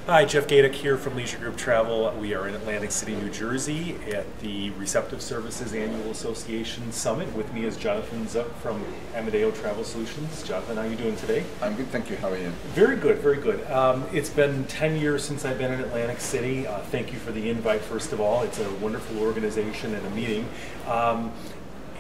Hi, Jeff Gadick here from Leisure Group Travel. We are in Atlantic City, New Jersey at the Receptive Services Annual Association Summit. With me is Jonathan Zuck from Amadeo Travel Solutions. Jonathan, how are you doing today? I'm good, thank you. How are you? Very good, very good. It's been 10 years since I've been in Atlantic City. Thank you for the invite, first of all. It's a wonderful organization and a meeting.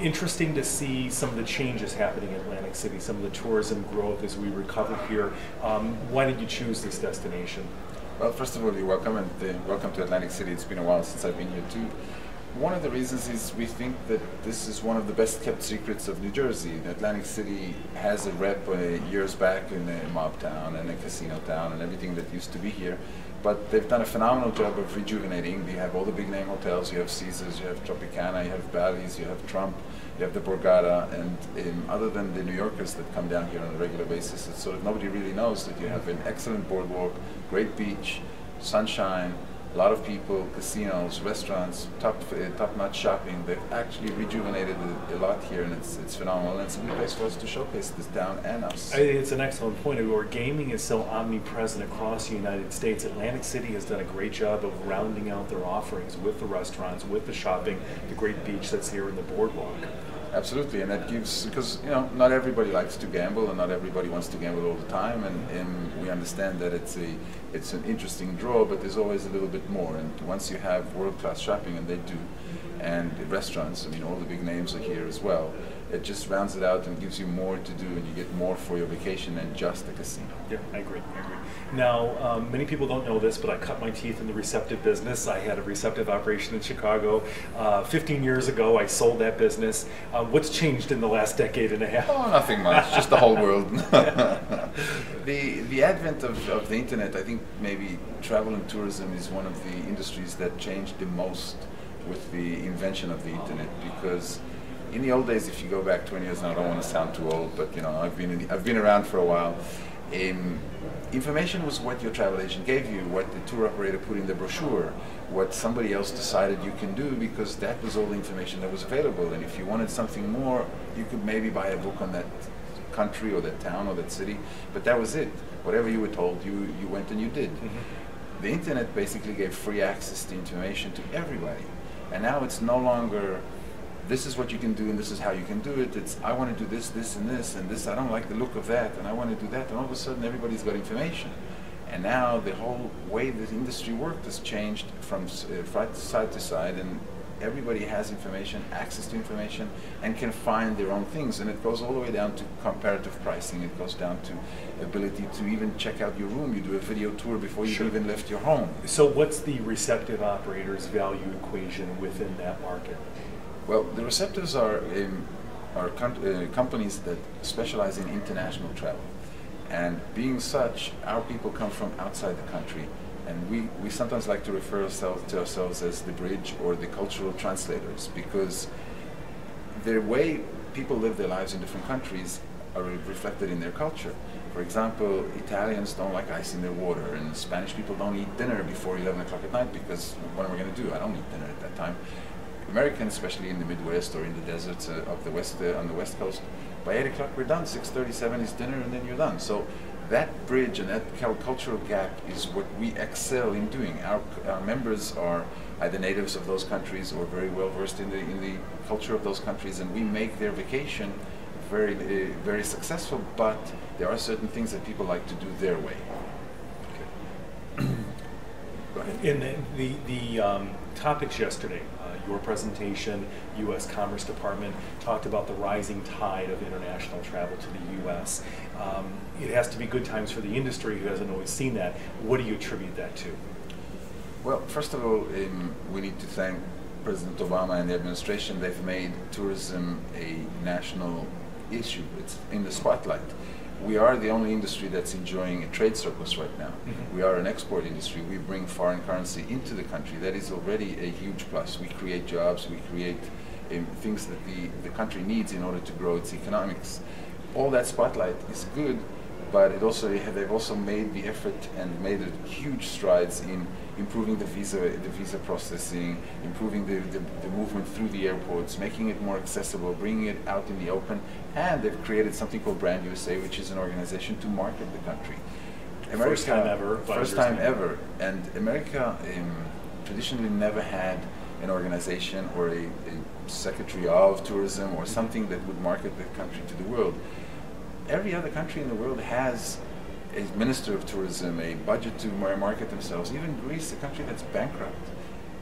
Interesting to see some of the changes happening in Atlantic City, some of the tourism growth as we recover here. Why did you choose this destination? Well, first of all, you're welcome, and welcome to Atlantic City. It's been a while since I've been here too. One of the reasons is we think that this is one of the best kept secrets of New Jersey. Atlantic City has a rep years back in a mob town and a casino town and everything that used to be here. But they've done a phenomenal job of rejuvenating. You have all the big name hotels, you have Caesars, you have Tropicana, you have Bally's, you have Trump, you have the Borgata, and other than the New Yorkers that come down here on a regular basis, it's sort of nobody really knows that you have an excellent boardwalk, great beach, sunshine, a lot of people, casinos, restaurants, top-notch shopping. They've actually rejuvenated a lot here, and it's phenomenal. And it's a good place for us to showcase this town and us. I think it's an excellent point. Where gaming is so omnipresent across the United States, Atlantic City has done a great job of rounding out their offerings with the restaurants, with the shopping, the great beach that's here in the boardwalk. Absolutely, and that gives, because not everybody likes to gamble, and not everybody wants to gamble all the time, and we understand that it's an interesting draw, but there's always a little bit more. And once you have world-class shopping, and they do, and restaurants, I mean, all the big names are here as well, it just rounds it out and gives you more to do, and you get more for your vacation than just a casino. Yeah, I agree. Now, many people don't know this, but I cut my teeth in the receptive business. I had a receptive operation in Chicago. 15 years ago, I sold that business. What's changed in the last decade and a half? Oh, nothing much, just the whole world. The advent of the internet, I think maybe travel and tourism is one of the industries that changed the most with the invention of the internet, because in the old days, if you go back 20 years, and I don't want to sound too old, but I've been around for a while. Information was what your travel agent gave you, what the tour operator put in the brochure, what somebody else decided you can do, because that was all the information that was available. And if you wanted something more, you could maybe buy a book on that country or that town or that city, but that was it. Whatever you were told, you went and you did. Mm-hmm. The internet basically gave free access to information to everybody, and now it's no longer this is what you can do and this is how you can do it. It's I want to do this, this, and this, and this. I don't like the look of that, and I want to do that. And all of a sudden, everybody's got information. And now the whole way the industry worked has changed from side to side, and everybody has information, access to information, and can find their own things. And it goes all the way down to comparative pricing. It goes down to ability to even check out your room. You do a video tour before you even left your home. So what's the receptive operator's value equation within that market? Well, the receptors are companies that specialize in international travel, and being such, our people come from outside the country, and we sometimes like to refer to ourselves as the bridge or the cultural translators, because the way people live their lives in different countries are reflected in their culture. For example, Italians don't like ice in their water, and Spanish people don't eat dinner before 11 o'clock at night, because what am I going to do? I don't eat dinner at that time. Americans, especially in the Midwest or in the deserts of the West, on the West Coast, by 8 o'clock we're done. 6:37 is dinner, and then you're done. So that bridge and that cultural gap is what we excel in doing. Our members are either natives of those countries or very well versed in the culture of those countries, and we make their vacation very very successful. But there are certain things that people like to do their way. Okay. Go ahead. In the topics yesterday, your presentation, U.S. Commerce Department talked about the rising tide of international travel to the U.S. It has to be good times for the industry who hasn't always seen that. What do you attribute that to? Well, first of all, we need to thank President Obama and the administration. They've made tourism a national issue. It's in the spotlight. We are the only industry that's enjoying a trade surplus right now. Mm-hmm. We are an export industry. We bring foreign currency into the country. That is already a huge plus. We create jobs. We create things that the country needs in order to grow its economics. All that spotlight is good, but they've also made the effort and made huge strides in improving the visa processing, improving the movement through the airports, making it more accessible, bringing it out in the open, and they've created something called Brand USA, which is an organization to market the country. First time ever. First time ever. And America traditionally never had an organization or a secretary of tourism or something that would market the country to the world. Every other country in the world has a minister of tourism, a budget to market themselves. Even Greece, a country that's bankrupt,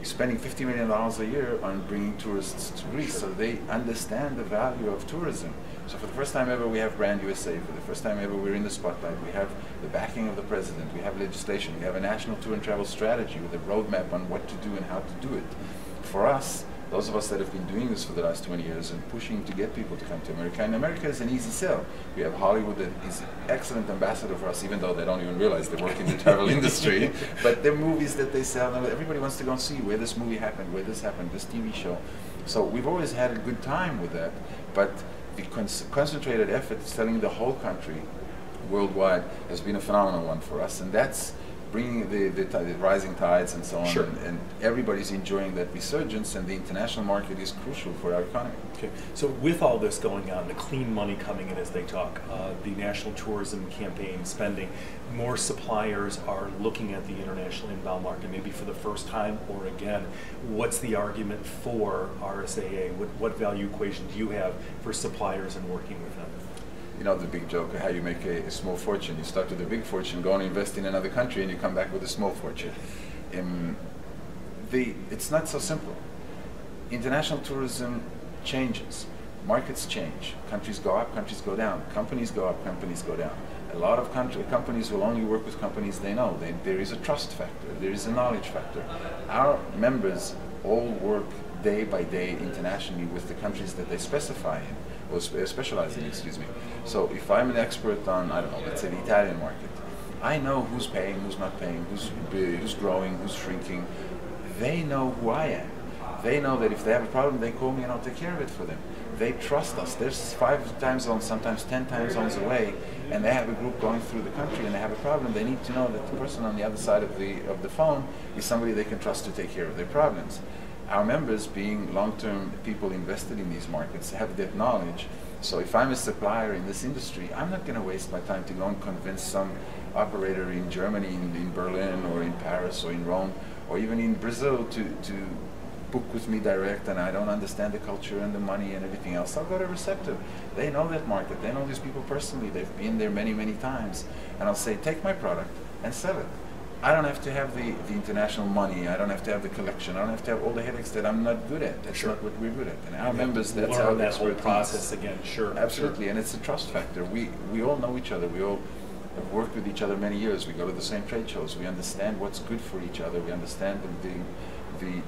is spending $50 million a year on bringing tourists to Greece, so they understand the value of tourism. So for the first time ever, we have Brand USA. For the first time ever, we're in the spotlight. We have the backing of the president. We have legislation. We have a national tour and travel strategy with a roadmap on what to do and how to do it. For us, those of us that have been doing this for the last 20 years and pushing to get people to come to America, and America is an easy sell. We have Hollywood that is an excellent ambassador for us, even though they don't even realize they work in the travel industry. But the movies that they sell, everybody wants to go and see where this movie happened, where this happened, this TV show. So we've always had a good time with that, but the concentrated effort selling the whole country worldwide has been a phenomenal one for us, and that's bringing the rising tides and so on, sure. and everybody's enjoying that resurgence, and the international market is crucial for our economy. Okay, so with all this going on, the clean money coming in as they talk, the national tourism campaign spending, more suppliers are looking at the international inbound market, maybe for the first time or again. What's the argument for RSAA? What value equation do you have for suppliers and working with them? You know the big joke, how you make a small fortune. You start with a big fortune, go and invest in another country, and you come back with a small fortune. It's not so simple. International tourism changes. Markets change. Countries go up, countries go down. Companies go up, companies go down. A lot of companies will only work with companies they know. There is a trust factor. There is a knowledge factor. Our members all work day by day internationally with the countries that they specify in. Or specialize in, excuse me. So if I'm an expert on, I don't know, let's say the Italian market, I know who's paying, who's not paying, who's growing, who's shrinking. They know who I am. They know that if they have a problem, they call me and I'll take care of it for them. They trust us. There's 5 time zones, sometimes 10 time zones away, and they have a group going through the country and they have a problem. They need to know that the person on the other side of the phone is somebody they can trust to take care of their problems. Our members, being long-term people invested in these markets, have that knowledge. So if I'm a supplier in this industry, I'm not going to waste my time to go and convince some operator in Germany, in Berlin, or in Paris, or in Rome, or even in Brazil to book with me direct, and I don't understand the culture and the money and everything else. I'll go to Receptive. They know that market. They know these people personally. They've been there many, many times. And I'll say, take my product and sell it. I don't have to have the international money. I don't have to have the collection. I don't have to have all the headaches that I'm not good at. That's sure. not what we're good at. And our members, that's our that whole expertise. process again. Sure. Absolutely, sure. and it's a trust factor. We all know each other. We all have worked with each other many years. We go to the same trade shows. We understand what's good for each other. We understand the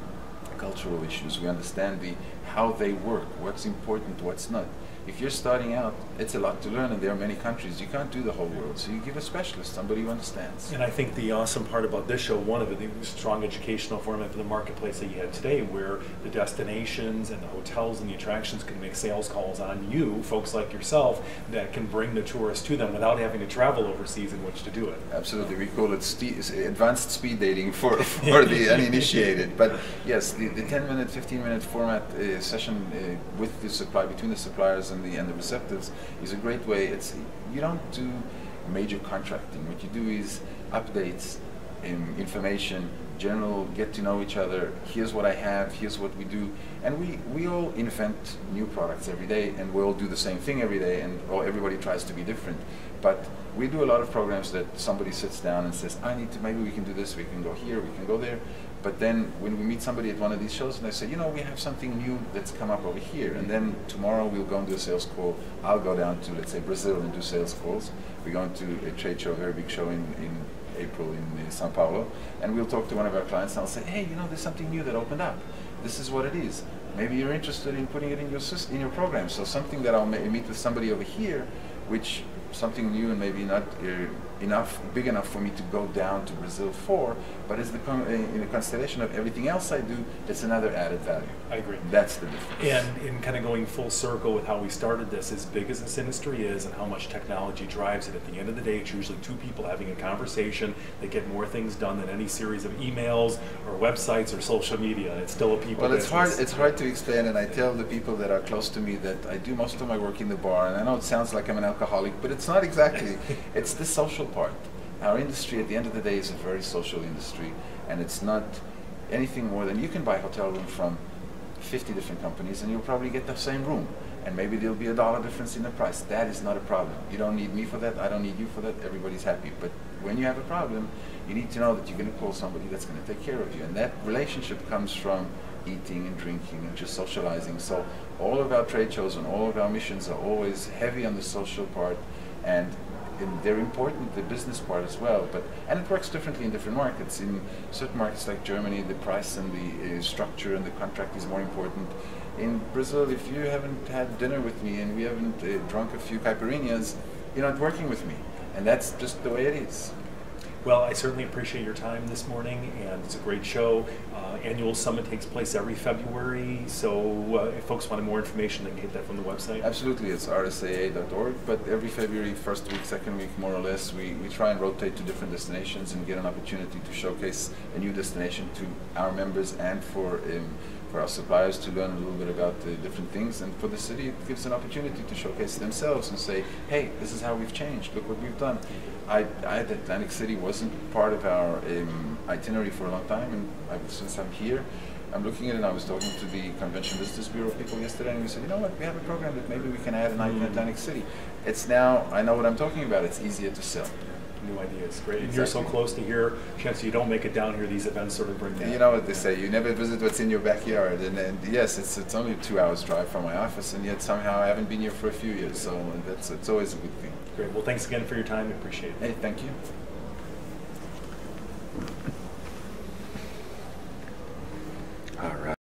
cultural issues. We understand how they work, what's important, what's not. If you're starting out, it's a lot to learn, and there are many countries. You can't do the whole world, so you give a specialist, somebody who understands. And I think the awesome part about this show, one of it, the strong educational format for the marketplace that you had today, where the destinations and the hotels and the attractions can make sales calls on you, folks like yourself, that can bring the tourists to them without having to travel overseas in which to do it. Absolutely, we call it advanced speed dating for the uninitiated. But yes, the 10-minute, 15-minute format session with between the suppliers and the receptives is a great way. You don't do major contracting. What you do is updates, information, general, get to know each other. Here's what I have, here's what we do. And we all invent new products every day, and we all do the same thing every day, and everybody tries to be different. But we do a lot of programs that somebody sits down and says, maybe we can do this, we can go here, we can go there. But then when we meet somebody at one of these shows and they say, we have something new that's come up over here, and then tomorrow we'll go and do a sales call. I'll go down to, let's say, Brazil and do sales calls. We're going to a trade show, a very big show in April in Sao Paulo, and we'll talk to one of our clients and I'll say, hey, there's something new that opened up. This is what it is. Maybe you're interested in putting it in your program. So something that I'll meet with somebody over here, which something new and maybe not big enough for me to go down to Brazil for, but it's in the constellation of everything else I do, it's another added value. I agree. That's the difference. And in kind of going full circle with how we started this, as big as this industry is and how much technology drives it, at the end of the day, it's usually 2 people having a conversation that get more things done than any series of emails or websites or social media. It's still a people business. It's hard to explain, and I tell the people that are close to me that I do most of my work in the bar, and I know it sounds like I'm an alcoholic, but it's not exactly. It's the social part. Our industry, at the end of the day, is a very social industry, and it's not anything more than you can buy a hotel room from 50 different companies and you'll probably get the same room, and maybe there'll be $1 difference in the price. That is not a problem. You don't need me for that, I don't need you for that, everybody's happy. But when you have a problem, you need to know that you're going to call somebody that's going to take care of you, and that relationship comes from eating and drinking and just socializing. So all of our trade shows and all of our missions are always heavy on the social part, and they're important, the business part as well, and it works differently in different markets. In certain markets like Germany, the price and the structure and the contract is more important. In Brazil, if you haven't had dinner with me and we haven't drunk a few caipirinhas, you're not working with me, and that's just the way it is. Well, I certainly appreciate your time this morning, and it's a great show. Annual summit takes place every February, so if folks wanted more information, they can get that from the website. Absolutely, it's rsaa.org, but every February, first week, second week, more or less, we try and rotate to different destinations and get an opportunity to showcase a new destination to our members and for our suppliers to learn a little bit about the different things, and for the city it gives an opportunity to showcase themselves and say, hey, this is how we've changed, look what we've done. Atlantic City wasn't part of our itinerary for a long time, and since I'm here, I'm looking at it, and I was talking to the Convention Visitors Bureau people yesterday, and we said, you know what, we have a program that maybe we can add a night in Atlantic City. It's now, I know what I'm talking about, it's easier to sell. New ideas, great. And Exactly. you're so close to here, chance you don't make it down here, these events sort of bring that. You know what they say, you never visit what's in your backyard, and yes, it's only a 2 hours drive from my office, and yet somehow I haven't been here for a few years, so it's always a good thing. Great, well thanks again for your time, I appreciate it. Hey, thank you.